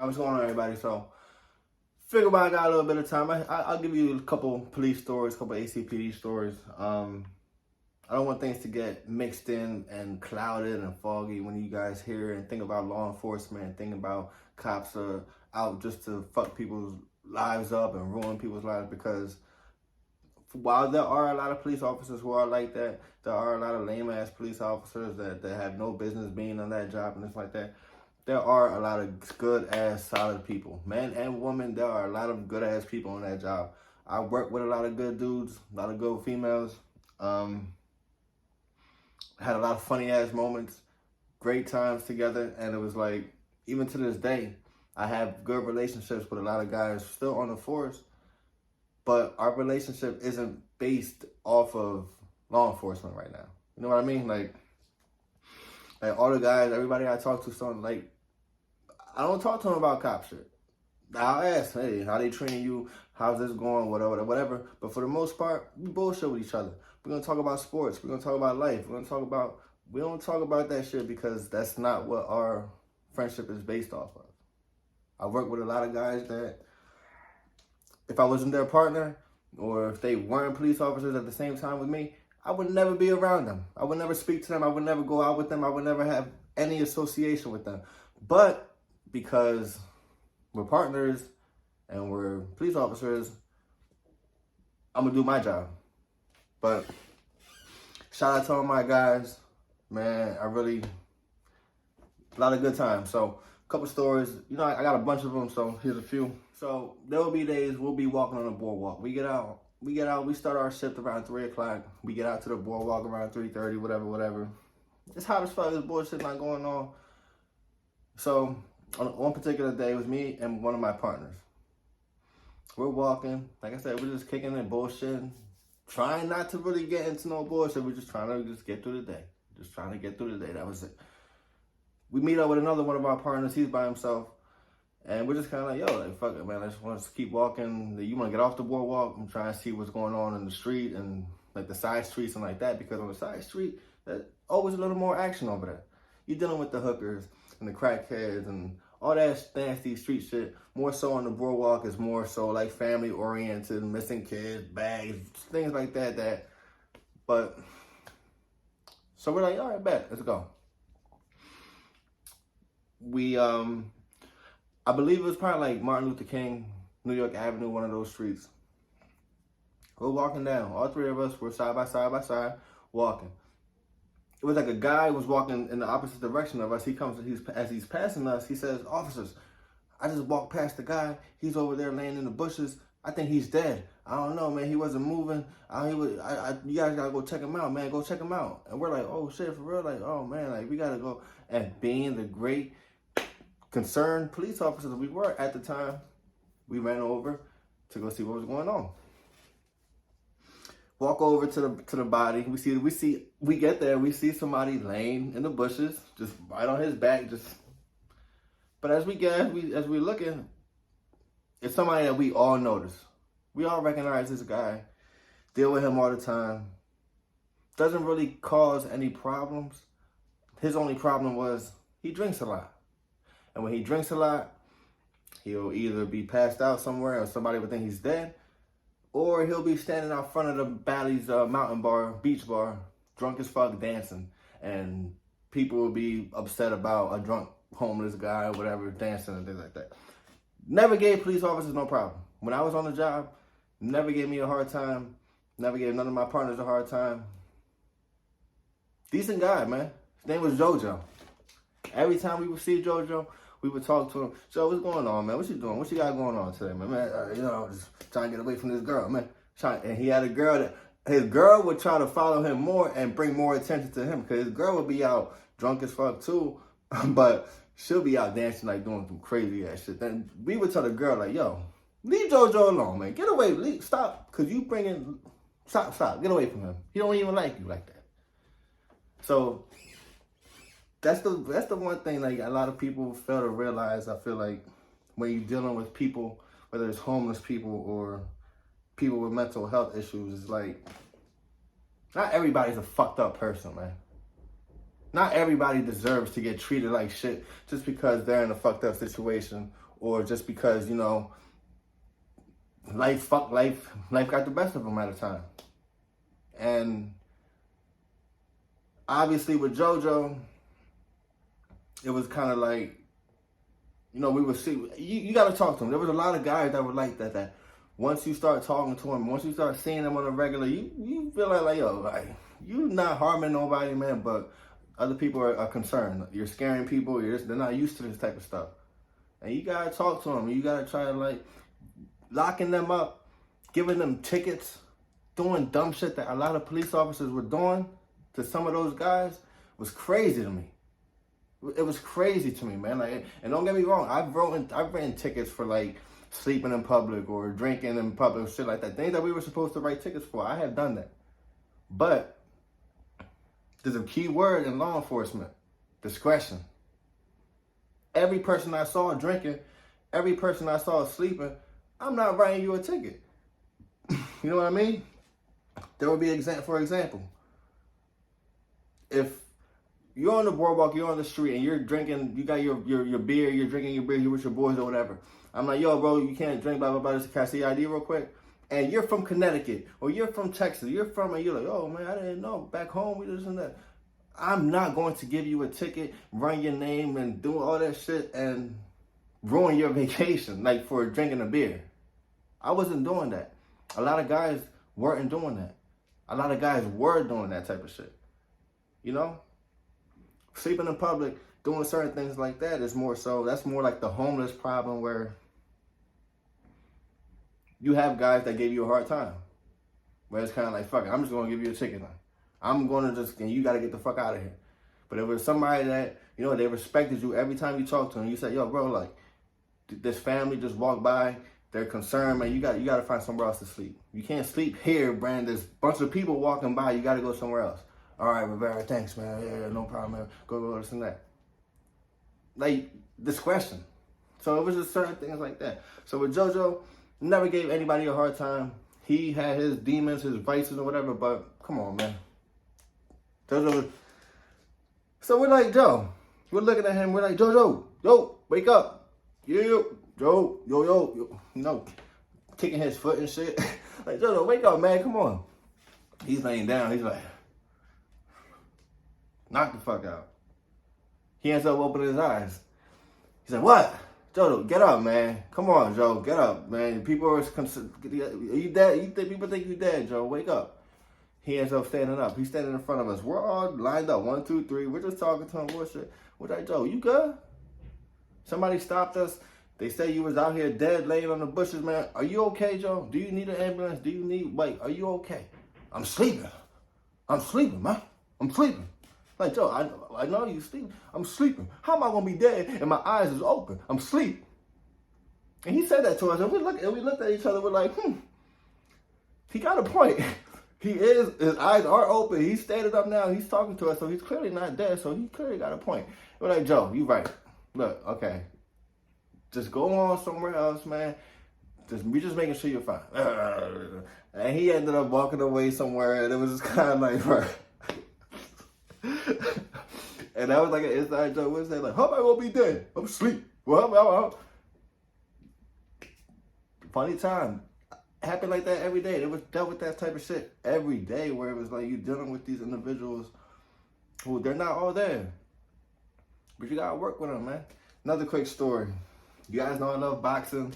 What's going on, everybody? So, figure I got a little bit of time. I'll give you a couple police stories, a couple ACPD stories. I don't want things to get mixed in and clouded and foggy when you guys hear and think about law enforcement and think about cops are out just to fuck people's lives up and ruin people's lives. Because while there are a lot of police officers who are like that, there are a lot of lame-ass police officers that have no business being on that job and stuff like that. There are a lot of good-ass, solid people. Man and woman, there are a lot of good-ass people on that job. I work with a lot of good dudes, a lot of good females. Had a lot of funny-ass moments, great times together, and it was like, even to this day, I have good relationships with a lot of guys still on the force, but our relationship isn't based off of law enforcement right now. You know what I mean? Like all the guys, everybody I talk to, something like, I don't talk to them about cop shit. I'll ask, hey, how they treating you? How's this going? Whatever. But for the most part, we bullshit with each other. We're gonna talk about sports. We're gonna talk about life. We don't talk about that shit because that's not what our friendship is based off of. I work with a lot of guys that if I wasn't their partner or if they weren't police officers at the same time with me, I would never be around them. I would never speak to them. I would never go out with them. I would never have any association with them. But because we're partners and we're police officers, I'm gonna do my job. But shout out to all my guys, man. A lot of good times. So a couple stories, I got a bunch of them, so here's a few. So there will be days we'll be walking on the boardwalk. We get out, we start our shift around 3 o'clock. We get out to the boardwalk around 3:30, whatever. It's hot as fuck, there's bullshit not going on. So on one particular day, it was me and one of my partners. We're walking, like I said, we're just kicking and bullshitting, trying not to really get into no bullshit. We're just trying to get through the day. Just trying to get through the day, that was it. We meet up with another one of our partners, he's by himself. And we're just kind of like, yo, like, fuck it, man. I just want to keep walking. You want to get off the boardwalk? I'm trying to see what's going on in the street and like the side streets and like that. Because on the side street, there's always a little more action over there. You're dealing with the hookers and the crackheads and all that nasty street shit. More so on the boardwalk is more so like family oriented, missing kids, bags, things like that. But so we're like, all right, bet, let's go. I believe it was probably like Martin Luther King, New York Avenue, one of those streets. We're walking down. All three of us were side by side walking. It was like a guy was walking in the opposite direction of us. As he's passing us, he says, officers, I just walked past the guy. He's over there laying in the bushes. I think he's dead. I don't know, man. He wasn't moving. You guys gotta go check him out, man. Go check him out. And we're like, oh shit, for real? Like, oh man, like we gotta go. And being the great concerned police officers we were at the time, we ran over to go see what was going on. Walk over to the body. We get there. We see somebody laying in the bushes, just right on his back. But as we looking, it's somebody that we all notice. We all recognize this guy. Deal with him all the time. Doesn't really cause any problems. His only problem was he drinks a lot. And when he drinks a lot, he'll either be passed out somewhere or somebody would think he's dead, or he'll be standing out front of the Bally's beach bar, drunk as fuck, dancing. And people will be upset about a drunk homeless guy or whatever, dancing and things like that. Never gave police officers no problem. When I was on the job, never gave me a hard time. Never gave none of my partners a hard time. Decent guy, man. His name was JOJO. Every time we would see JOJO, we would talk to him. Joe, what's going on, man? What you doing? What you got going on today, man? Just trying to get away from this girl, man. And he had a girl that his girl would try to follow him more and bring more attention to him because his girl would be out drunk as fuck too, but she'll be out dancing like doing some crazy ass shit. Then we would tell the girl like, yo, leave JoJo alone, man. Get away, stop, cause you stop, get away from him. He don't even like you like that. So that's the one thing like a lot of people fail to realize. I feel like when you're dealing with people, whether it's homeless people or people with mental health issues, it's like not everybody's a fucked up person, man. Not everybody deserves to get treated like shit just because they're in a fucked up situation or just because, you know, life got the best of them at a time. And obviously with JoJo, it was kind of like, you know, we would see, you got to talk to him. There was a lot of guys that were like that once you start talking to him, once you start seeing them on a regular, you feel like yo, like, you not harming nobody, man, but other people are concerned. You're scaring people. They're not used to this type of stuff. And you got to talk to them. You got to try to, like, locking them up, giving them tickets, doing dumb shit that a lot of police officers were doing to some of those guys was crazy to me. It was crazy to me, man. Like, and don't get me wrong, I've written tickets for, like, sleeping in public or drinking in public, shit like that. Things that we were supposed to write tickets for. I have done that. But there's a key word in law enforcement: discretion. Every person I saw drinking, every person I saw sleeping, I'm not writing you a ticket. You know what I mean? There would be for example, if you're on the boardwalk, you're on the street, and you're drinking, you got your beer, you're drinking your beer, you're with your boys or whatever. I'm like, yo, bro, you can't drink, blah, blah, blah, can I see your ID real quick? And you're from Connecticut, or you're from Texas, and you're like, oh, man, I didn't know, back home, we this and that. I'm not going to give you a ticket, run your name, and do all that shit, and ruin your vacation, like, for drinking a beer. I wasn't doing that. A lot of guys weren't doing that. A lot of guys were doing that type of shit. You know? Sleeping in public, doing certain things like that is more so, that's more like the homeless problem, where you have guys that gave you a hard time. Where it's kind of like, fuck it, I'm just going to give you a ticket now. I'm going to and you got to get the fuck out of here. But if it was somebody that, you know, they respected you every time you talked to them, you said, yo, bro, like, this family just walked by, they're concerned, man, you got to find somewhere else to sleep. You can't sleep here, Brand. There's a bunch of people walking by, you got to go somewhere else. All right, Rivera, thanks, man. Yeah, no problem, man. Go this and that. Like, discretion. So it was just certain things like that. So with JoJo, never gave anybody a hard time. He had his demons, his vices or whatever, but come on, man. JoJo. So we're like, Joe. We're looking at him. We're like, JoJo, yo, wake up. Yeah, Joe, yo. You know, kicking his foot and shit. Like, JoJo, wake up, man. Come on. He's laying down. He's like, knock the fuck out. He ends up opening his eyes. He's like, what? JoJo, get up, man. Come on, Joe. Get up, man. People are you dead? People think you dead, Joe. Wake up. He ends up standing up. He's standing in front of us. We're all lined up. 1, 2, 3. We're just talking to him. Bullshit. We're like, Joe, you good? Somebody stopped us. They say you was out here dead, laying on the bushes, man. Are you okay, Joe? Do you need an ambulance? Do you need, wait, are you okay? I'm sleeping, man. I'm sleeping. Like, Joe, I know you sleeping. I'm sleeping. How am I going to be dead and my eyes is open? I'm asleep. And he said that to us, and we looked at each other. We're like, he got a point. His eyes are open. He's standing up now. He's talking to us, so he's clearly not dead. So he clearly got a point. We're like, Joe, you right. Look, okay. Just go on somewhere else, man. We just making sure you're fine. And he ended up walking away somewhere, and it was just kind of like, right. And that was like an inside joke. We said, like, how am I gonna be dead? I'm asleep. Well, funny time. Happened like that every day. They was dealt with that type of shit every day, where it was like you dealing with these individuals who they're not all there, but you gotta work with them, man. Another quick story. You guys know I love boxing.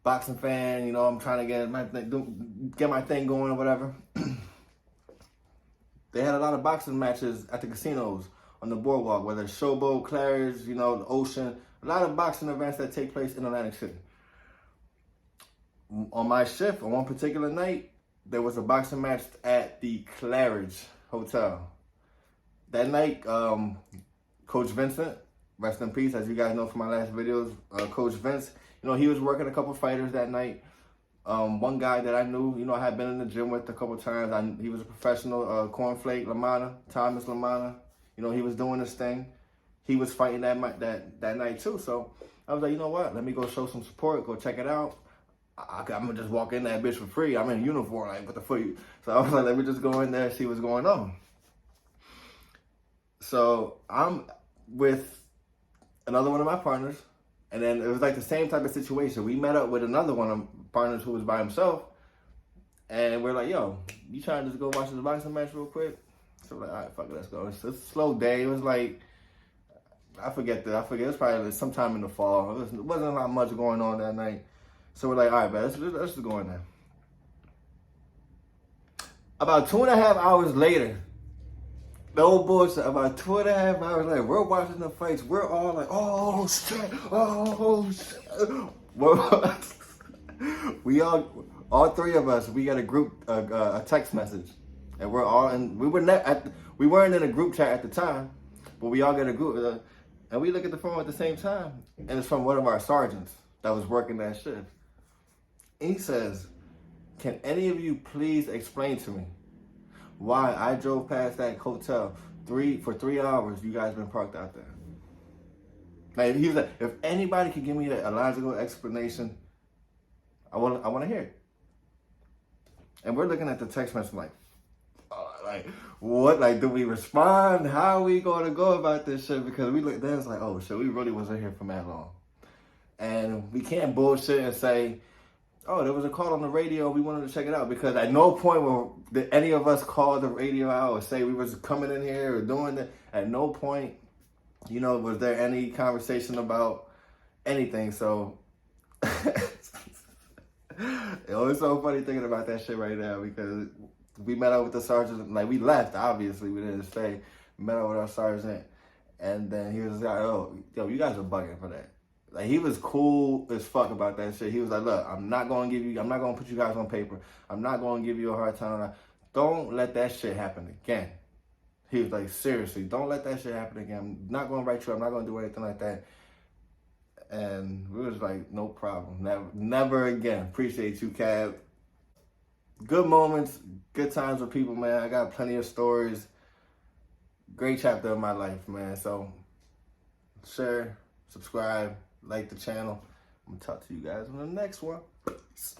Boxing fan. You know, I'm trying to get my thing going or whatever. They had a lot of boxing matches at the casinos on the boardwalk, whether it's Showboat, Claridge, you know, the Ocean. A lot of boxing events that take place in Atlantic City. On my shift, on one particular night, there was a boxing match at the Claridge Hotel. That night, Coach Vincent, rest in peace, as you guys know from my last videos, Coach Vince, you know, he was working a couple fighters that night. One guy that I knew, you know, I had been in the gym with a couple times. He was a professional, Cornflake Lamanna, Thomas Lamanna. You know, he was doing his thing. He was fighting that night too. So I was like, you know what? Let me go show some support. Go check it out. I'm gonna just walk in that bitch for free. I'm in uniform, like, what the fuck? So I was like, let me just go in there and see what's going on. So I'm with another one of my partners. And then it was like the same type of situation. We met up with another one of partners who was by himself. And we're like, yo, you trying to just go watch the boxing match real quick? So we're like, all right, fuck it, let's go. It's a slow day. It was like, I forget. It was probably like sometime in the fall. It wasn't a lot much going on that night. So we're like, all right, man, let's just go in there. About 2.5 hours later, no bullshit, about 2.5 hours later, we're watching the fights. We're all like, oh, shit, oh, shit. We all three of us, we got a group, a text message. And we're all in, we weren't in a group chat at the time, but we all got a group. And we look at the phone at the same time. And it's from one of our sergeants that was working that shift. And he says, can any of you please explain to me why I drove past that hotel for 3 hours, you guys been parked out there? Like, he was like, if anybody could give me a logical explanation, I want to hear it. And we're looking at the text message like, what? Like, do we respond? How are we going to go about this shit? Because we looked there, it's like, oh shit, we really wasn't here for that long. And we can't bullshit and say, oh, there was a call on the radio, we wanted to check it out. Because at no point did any of us call the radio out or say we was coming in here or doing that. At no point, was there any conversation about anything. So, it's so funny thinking about that shit right now, because we met up with the sergeant. Like, we left, obviously, we didn't stay. We met up with our sergeant, and then he was like, oh, yo, you guys are bugging for that. Like, he was cool as fuck about that shit. He was like, look, I'm not going to put you guys on paper. I'm not going to give you a hard time. Don't let that shit happen again. He was like, seriously, don't let that shit happen again. I'm not going to write you. I'm not going to do anything like that. And we was like, no problem. Never again. Appreciate you, Cab. Good moments, good times with people, man. I got plenty of stories. Great chapter of my life, man. So, share, subscribe, like the channel. I'm going to talk to you guys on the next one. Peace.